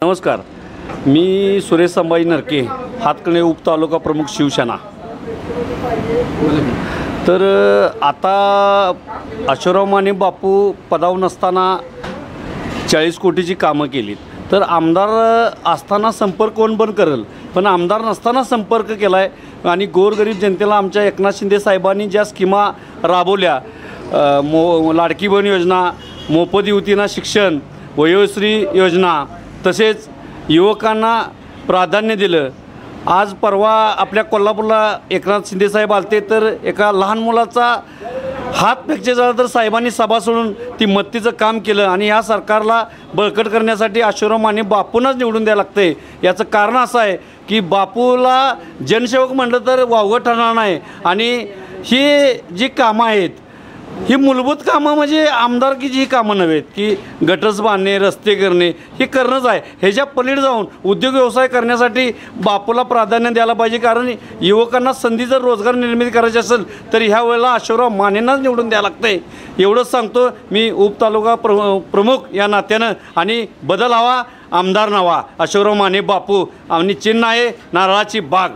नमस्कार, मी सुरेश संभाजी नरके, हातकणंगले उप तालुका प्रमुख शिवसेना। तर आता अशोकराव माने बापू पदावर नसताना 40 कोटीची कामं केलीत। तर आमदार असताना संपर्क कोण बंद करेल, पण आमदार नसताना संपर्क केला आहे आणि गोरगरीब जनतेला आमच्या एकनाथ शिंदे साहेबांनी ज्या स्कीमा राबवल्या, लाडकी बहीण योजना, मोफत युवतींना शिक्षण, वयोश्री योजना, तसेच युवकांना प्राधान्य दिलं। आज परवा आपल्या कोल्हापूरला एकनाथ शिंदे साहेब आलते, तर एका लहान मुलाचा हात फ्रॅक्चर झाला तर साहेबांनी सभा सोडून ती मदतीचं काम केलं आणि या सरकारला बळकट करण्यासाठी अशोकराव माने बापूंनाच निवडून द्यायला लागते। याचं कारण असं आहे की बापूला जनसेवक म्हटलं तर वावगं ठरणार नाही आणि ही जी कामं आहेत ही मूलभूत कामं म्हणजे आमदारकीची ही कामं नव्हेत की गटर्स बांधणे, रस्ते करणे, हे करणंच आहे। ह्याच्या पलीकडे जाऊन उद्योग व्यवसाय करण्यासाठी बापूला प्राधान्य द्यायला पाहिजे, कारण युवकांना संधी जर रोजगार निर्मिती करायची असेल तर ह्या वेळेला अशोकराव मानेंनाच निवडून द्यायला लागते। एवढंच सांगतो मी उपतालुका प्रमुख या नात्यानं। आणि बदल हवा, आमदार नवा, अशोकराव माने बापू, आणि चिन्ह आहे नारळाची बाग।